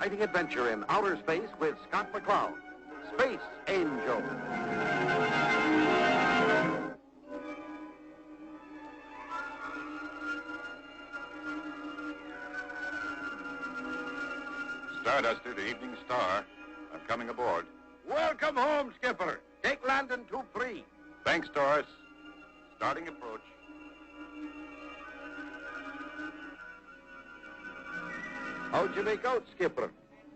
exciting adventure in outer space with Scott McCloud, Space Angel. Starduster to Evening Star. I'm coming aboard. Welcome home, Skipper. Take landing 2-3. Thanks, Taurus. Starting approach. How'd you make out, Skipper?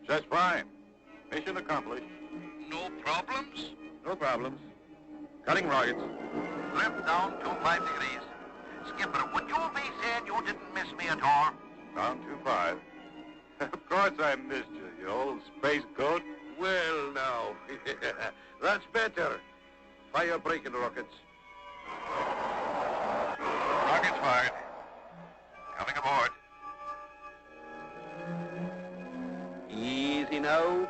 Just fine. Mission accomplished. No problems? No problems. Cutting rockets. Left down 25 degrees. Skipper, would you be saying you didn't miss me at all? Down 25. Of course I missed you, you old space goat. Well, now, that's better. Fire braking rockets. Rockets fired. Coming aboard. Easy now.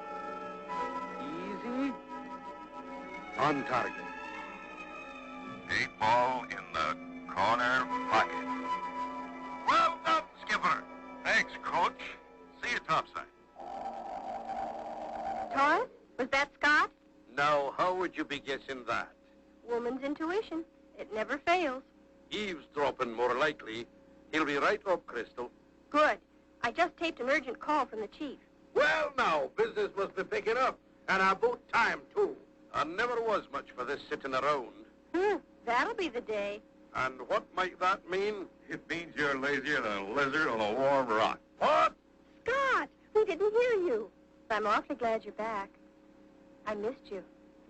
Easy. On target. 8 ball in the corner pocket. Well done, Skipper. Thanks, Coach. See you topside. Taurus, was that Scott? Now, how would you be guessing that? Woman's intuition. It never fails. Eavesdropping, more likely. He'll be right up, Crystal. Good. I just taped an urgent call from the chief. Well, now, business must be picking up. And about time, too. I never was much for this sitting around. That'll be the day. And what might that mean? It means you're lazier than a lizard on a warm rock. What? Scott, we didn't hear you. I'm awfully glad you're back. I missed you.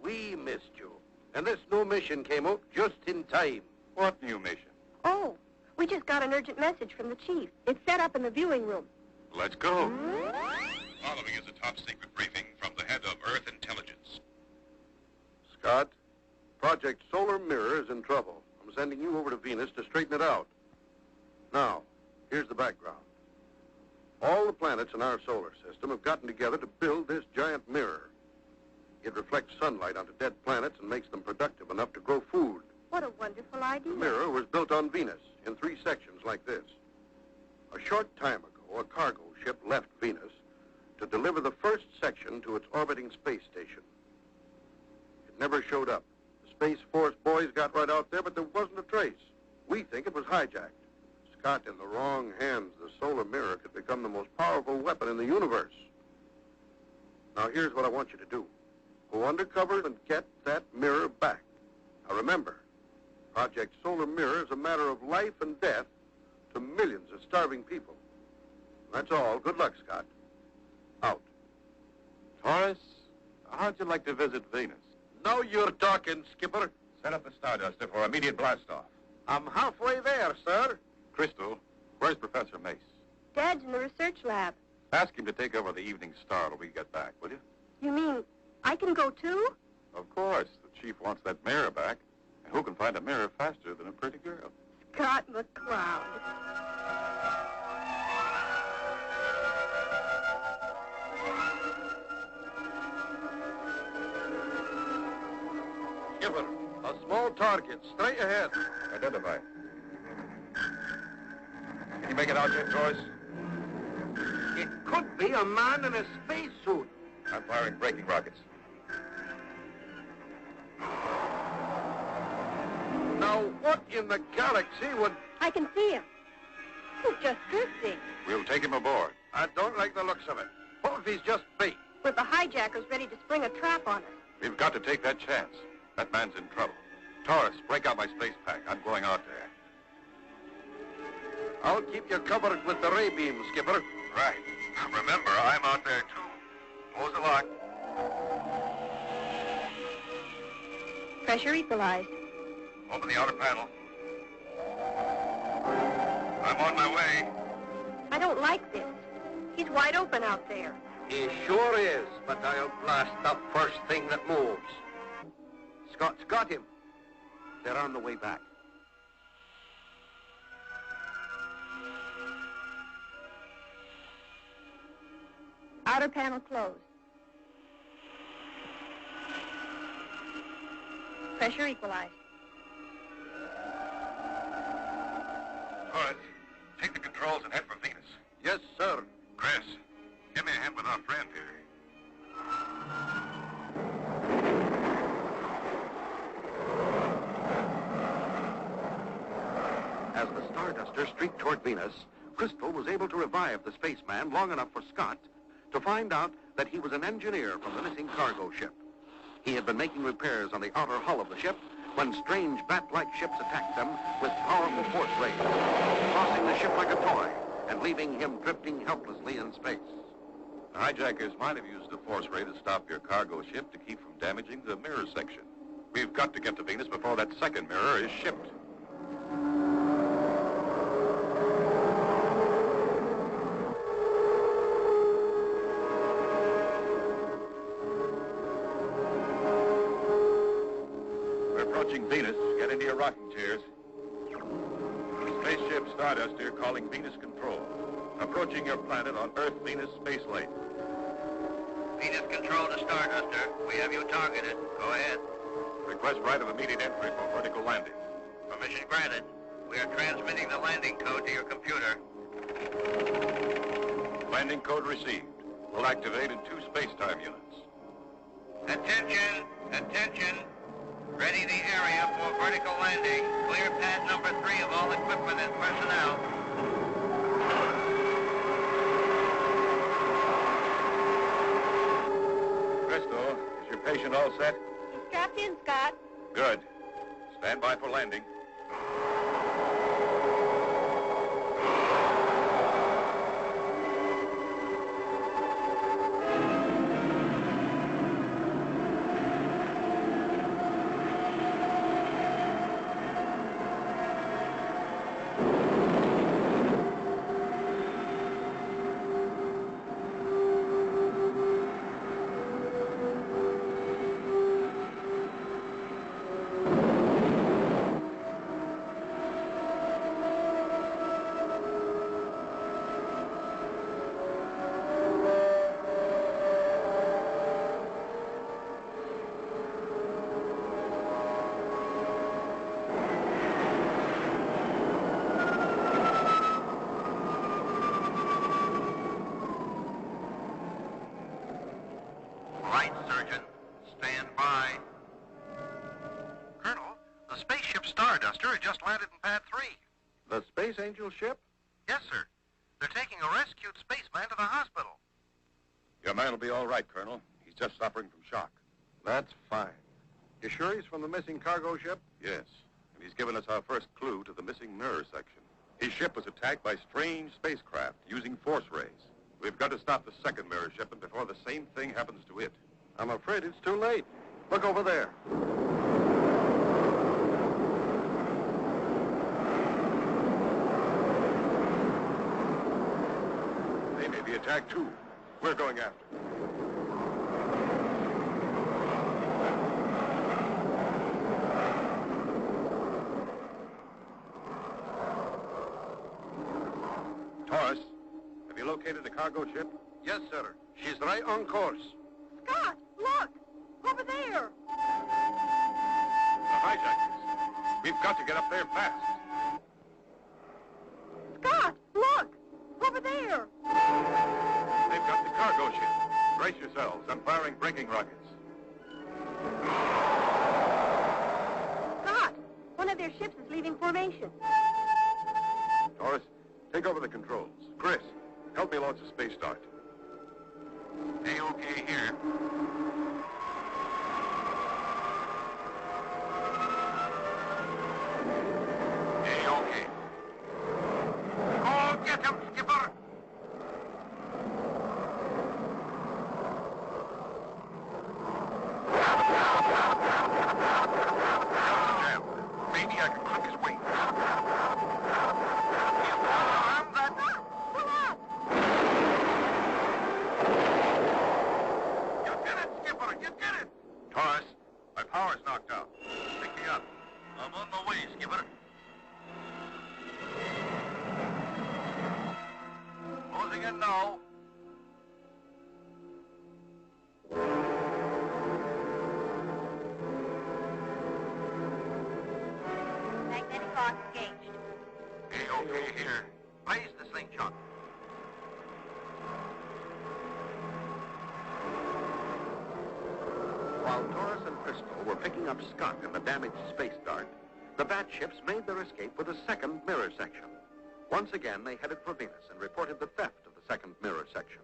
We missed you. And this new mission came out just in time. What new mission? Oh, we just got an urgent message from the chief. It's set up in the viewing room. Let's go. Following is a top-secret briefing from the head of Earth Intelligence. Scott, Project Solar Mirror is in trouble. I'm sending you over to Venus to straighten it out. Now, here's the background. All the planets in our solar system have gotten together to build this giant mirror. It reflects sunlight onto dead planets and makes them productive enough to grow food. What a wonderful idea. The mirror was built on Venus in 3 sections like this. A short time ago, a cargo ship left Venus to deliver the first section to its orbiting space station. It never showed up. The Space Force boys got right out there, but there wasn't a trace. We think it was hijacked. Scott, in the wrong hands, the solar mirror could become the most powerful weapon in the universe. Now, here's what I want you to do. Go undercover and get that mirror back. Now, remember, Project Solar Mirror is a matter of life and death to millions of starving people. That's all. Good luck, Scott. Out. Taurus, how'd you like to visit Venus? Now you're talking, Skipper. Set up the Starduster for immediate blast-off. I'm halfway there, sir. Crystal, where's Professor Mace? Dad's in the research lab. Ask him to take over the Evening Star till we get back, will you? You mean I can go too? Of course. The chief wants that mirror back. And who can find a mirror faster than a pretty girl? Scott McCloud. Skipper, a small target, straight ahead. Identify. Can you make it out yet, Taurus? It could be a man in a spacesuit. I'm firing braking rockets. Now, what in the galaxy would... I can see him. He's just drifting. We'll take him aboard. I don't like the looks of it. What if he's just bait? With the hijackers ready to spring a trap on us. We've got to take that chance. That man's in trouble. Taurus, break out my space pack. I'm going out there. I'll keep you covered with the ray beam, Skipper. Right. Remember, I'm out there, too. Close the lock. Pressure equalized. Open the outer panel. I'm on my way. I don't like this. He's wide open out there. He sure is, but I'll blast the first thing that moves. Scott's got him. They're on the way back. Outer panel closed. Pressure equalized. Taurus, take the controls and head for Venus. Yes, sir. Chris, Give me a hand with our friend here. As the Starduster streaked toward Venus, Crystal was able to revive the spaceman long enough for Scott to find out that he was an engineer from the missing cargo ship. He had been making repairs on the outer hull of the ship when strange bat-like ships attacked them with powerful force rays, tossing the ship like a toy and leaving him drifting helplessly in space. The hijackers might have used a force ray to stop your cargo ship to keep from damaging the mirror section. We've got to get to Venus before that second mirror is shipped. We're approaching Venus. Get into your rocking chairs. Spaceship Starduster calling Venus Control. Approaching your planet on Earth-Venus space lane. Venus Control to Starduster. We have you targeted. Go ahead. Request right of immediate entry for vertical landing. Permission granted. We are transmitting the landing code to your computer. Landing code received. We'll activate in 2 space-time units. Attention! Attention! Ready the area for vertical landing. Clear pad number 3 of all equipment and personnel. Crystal, is your patient all set? He's strapped in, Scott. Good. Stand by for landing. Right, Surgeon. Stand by. Colonel, the spaceship Starduster has just landed in pad 3. The Space Angel ship? Yes, sir. They're taking a rescued spaceman to the hospital. Your man will be all right, Colonel. He's just suffering from shock. That's fine. You sure he's from the missing cargo ship? Yes, and he's given us our first clue to the missing mirror section. His ship was attacked by strange spacecraft using force rays. We've got to stop the second mirror shipment before the same thing happens to it. I'm afraid it's too late. Look over there. They may be attacked, too. We're going after them. Taurus, have you located the cargo ship? Yes, sir. She's right on course. Scott, look! Over there! The hijackers. We've got to get up there fast. Scott, look! Over there! They've got the cargo ship. Brace yourselves. I'm firing braking rockets. Scott, one of their ships is leaving formation. Taurus, take over the controls. Chris, help me launch a space start. A-OK here. A-OK. Go get him, skipper! Jam. Maybe I can clip his wings. Arm that... Pull up! You did it, skipper! You did it! Taurus, my power's knocked out. Pick me up. I'm on my way, skipper. Closing in now. Magnetic arc engaged. A-OK here. Raise the slingshot. While Taurus and Crystal were picking up Scott in the damaged Space Dart, the Batships made their escape with a second mirror section. Once again, they headed for Venus and reported the theft of the second mirror section.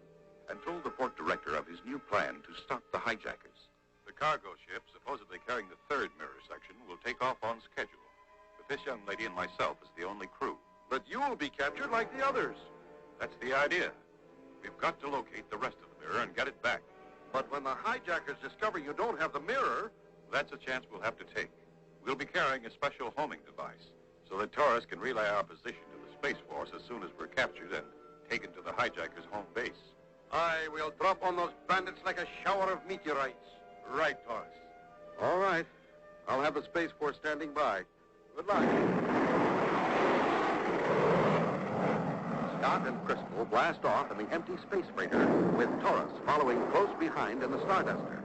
And told the port director of his new plan to stop the hijackers. The cargo ship, supposedly carrying the third mirror section, will take off on schedule, with this young lady and myself as the only crew. But you'll be captured like the others. That's the idea. We've got to locate the rest of the mirror and get it back. But when the hijackers discover you don't have the mirror... That's a chance we'll have to take. We'll be carrying a special homing device, so that Taurus can relay our position to the Space Force as soon as we're captured and taken to the hijackers' home base. Aye, we'll drop on those bandits like a shower of meteorites. Right, Taurus. All right. I'll have the Space Force standing by. Good luck. Scott and Crystal blast off in the empty space freighter, with Taurus following close behind in the Starduster.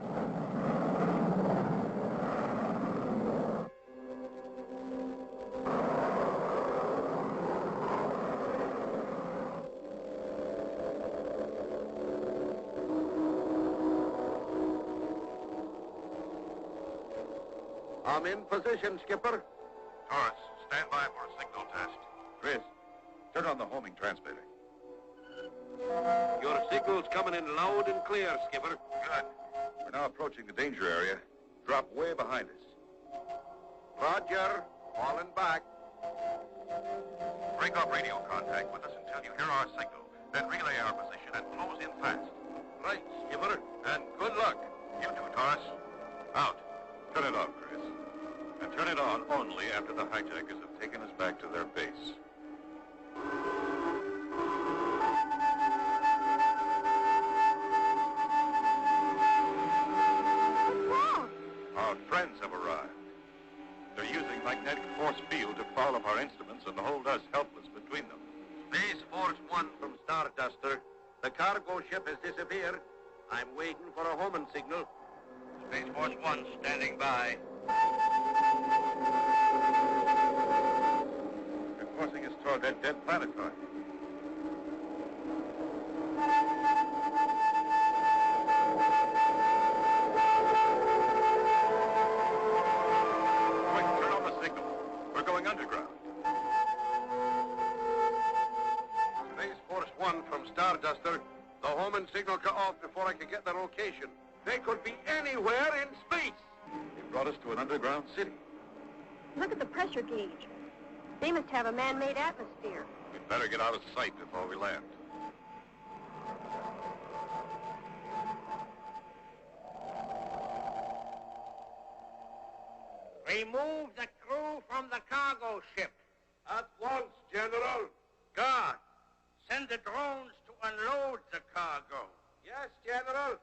I'm in position, Skipper. Taurus, stand by for a signal test. Chris, turn on the homing transmitter. Your signal's coming in loud and clear, Skipper. Good. We're now approaching the danger area. Drop way behind us. Roger. Falling back. Break off radio contact with us until you hear our signal. Then relay our position and close in fast. Right, Skipper. And good luck. You too, Taurus. Out. Turn it off, Chris. And turn it on only after the hijackers have taken us back to their base. What's wrong? Our friends have arrived. They're using magnetic force field to foul up our instruments and hold us helpless between them. Space Force 1 from Starduster. The cargo ship has disappeared. I'm waiting for a homing signal. Space Force 1 standing by. They're forcing us toward that dead planetoid. Quick, turn on the signal. We're going underground. Space Force 1 from Starduster. The homing signal cut off before I could get the location. They could be anywhere in space. They brought us to an underground city. Look at the pressure gauge. They must have a man-made atmosphere. We'd better get out of sight before we land. Remove the crew from the cargo ship. At once, General. Guard, send the drones to unload the cargo. Yes, General.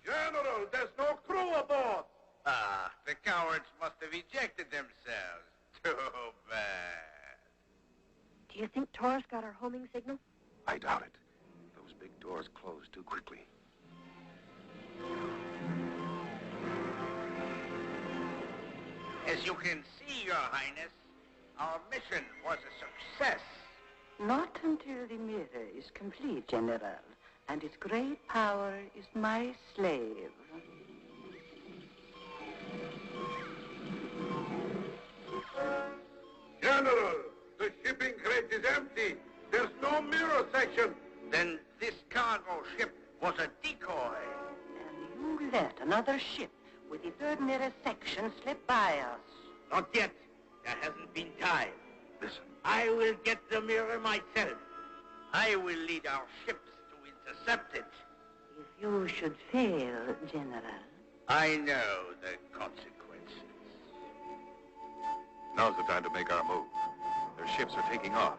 General, there's no crew aboard. Ah, the cowards must have ejected themselves. Too bad. Do you think Taurus got our homing signal? I doubt it. Those big doors closed too quickly. As you can see, Your Highness, our mission was a success. Not until the mirror is complete, General, and its great power is my slave. General, the shipping crate is empty. There's no mirror section. Then this cargo ship was a decoy. And you let another ship with the third mirror section slip by us. Not yet. There hasn't been time. Listen. I will get the mirror myself. I will lead our ships to intercept it. If you should fail, General. I know the consequences. Now's the time to make our move. Their ships are taking off.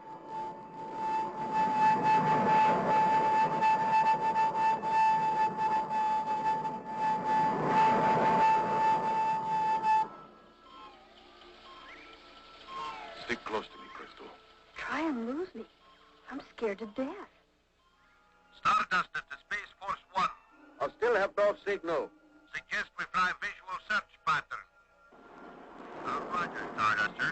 Stick close to me, Crystal. Try and lose me. I'm scared to death. Stardust to Space Force 1. I still have no signal. Suggest we fly visual search pattern. Roger, Starduster.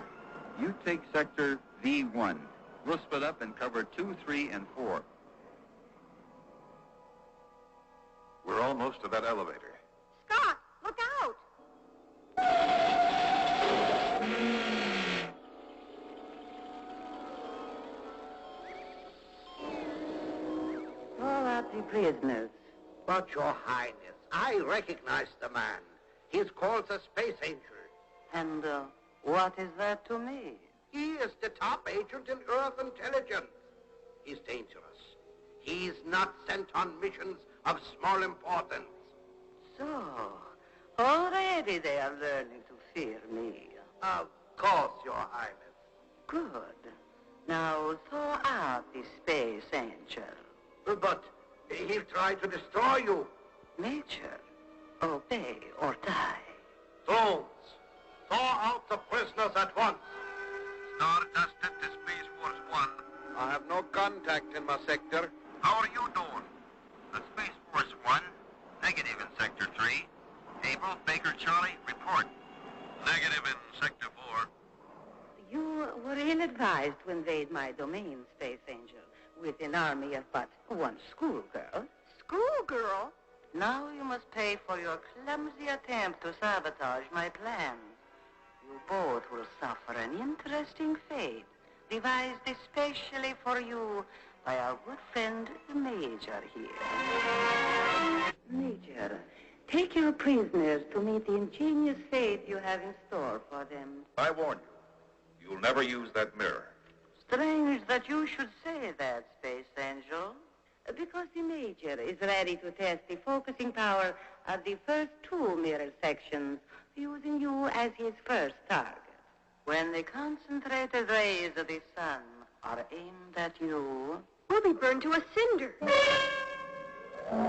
You take sector V1. We'll split up and cover 2, 3, and 4. We're almost to that elevator. Scott, look out! All are the prisoners. But, Your Highness, I recognize the man. He's called the Space Angel. And what is that to me? He is the top agent in Earth intelligence. He's dangerous. He's not sent on missions of small importance. So, already they are learning to fear me. Of course, Your Highness. Good. Now, thaw out the Space Angel. But he'll try to destroy you. Major, obey or die. Drones, thaw out the prisoners at once. Stardust to Space Force 1. I have no contact in my sector. How are you doing? The Space Force 1, negative in Sector 3. Able, Baker, Charlie, report. Negative in Sector 4. You were ill-advised to invade my domain, Space Angel, with an army of but one schoolgirl. Schoolgirl? Now you must pay for your clumsy attempt to sabotage my plans. You both will suffer an interesting fate, devised especially for you by our good friend, the Major here. Major, take your prisoners to meet the ingenious fate you have in store for them. I warn you, you'll never use that mirror. Strange that you should say that, Space Angel. Because the Major is ready to test the focusing power of the first 2 mirror sections, using you as his first target. When the concentrated rays of the sun are aimed at you... We'll be burned to a cinder.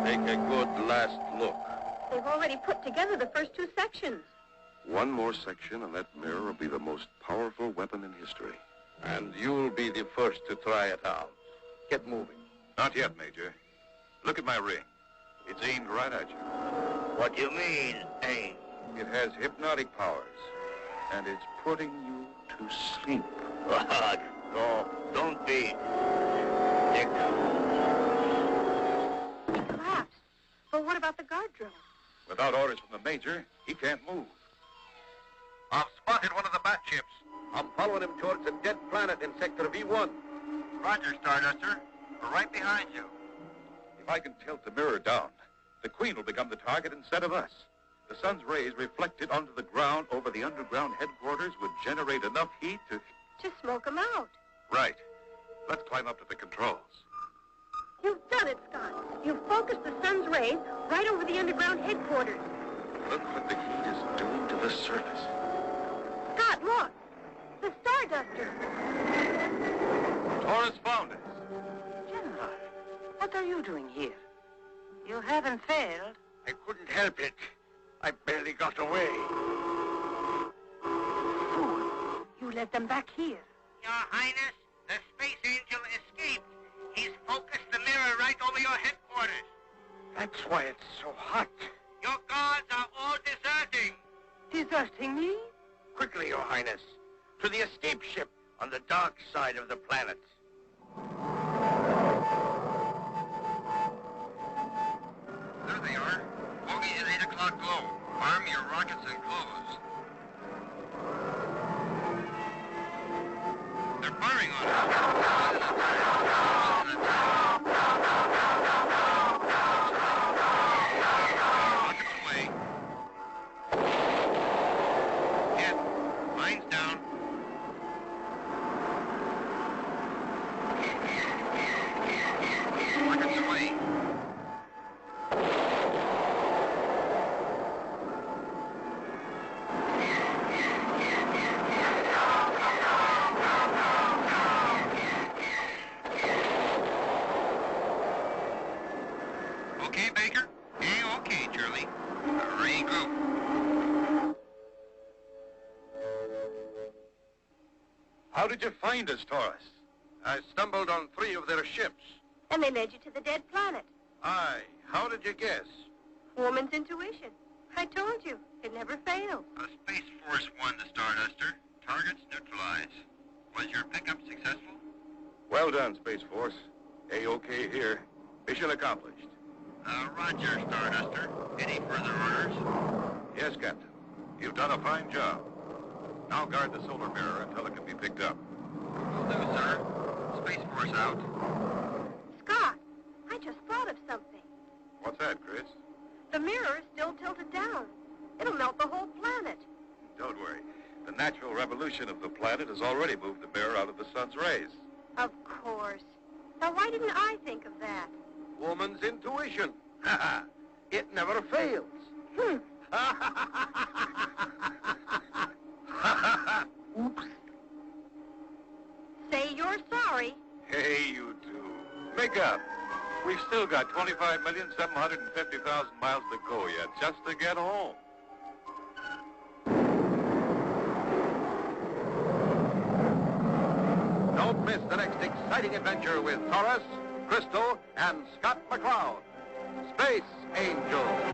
Take a good last look. They've already put together the first 2 sections. One more section and that mirror will be the most powerful weapon in history. And you'll be the first to try it out. Get moving. Not yet, Major. Look at my ring. It's aimed right at you. What do you mean, aim? It has hypnotic powers, and it's putting you to sleep. No, don't be. Dick. He collapsed. But what about the guard drone? Without orders from the Major, he can't move. I've spotted one of the bat ships. I'm following him towards a dead planet in Sector V1. Roger, Starduster. We're right behind you. If I can tilt the mirror down, the Queen will become the target instead of us. The sun's rays reflected onto the ground over the underground headquarters would generate enough heat to... To smoke them out. Right. Let's climb up to the controls. You've done it, Scott. You've focused the sun's rays right over the underground headquarters. Look what the heat is doing to the surface. Scott, look. The Starduster. Taurus found us. General, what are you doing here? You haven't failed. I couldn't help it. I barely got away. Fool. You led them back here. Your Highness, the Space Angel escaped. He's focused the mirror right over your headquarters. That's why it's so hot. Your guards are all deserting. Deserting me? Quickly, Your Highness. To the escape ship on the dark side of the planet. There they are. Bogey at 8 o'clock glow. Arm your rockets and close. They're firing on us. Rockets away. Hit. Mine's down. Rockets away. Okay, Baker? Okay, Charlie. Regroup. How did you find us, Taurus? I stumbled on 3 of their ships. And they led you to the dead planet. Aye. How did you guess? Woman's intuition. I told you. It never fails. Space Force 1 to Starduster. Targets neutralized. Was your pickup successful? Well done, Space Force. A-OK here. Mission accomplished. Roger, Starduster. Any further orders? Yes, Captain. You've done a fine job. Now guard the solar mirror until it can be picked up. Will do, sir. Space Force out. Scott, I just thought of something. What's that, Chris? The mirror is still tilted down. It'll melt the whole planet. Don't worry. The natural revolution of the planet has already moved the mirror out of the sun's rays. Of course. Now, why didn't I think of that? Woman's intuition. It never fails. Oops. Say you're sorry. Hey, you two. Make up. We've still got 25,750,000 miles to go yet, just to get home. Don't miss the next exciting adventure with Taurus, Crystal, and Scott McCloud. Space Angel.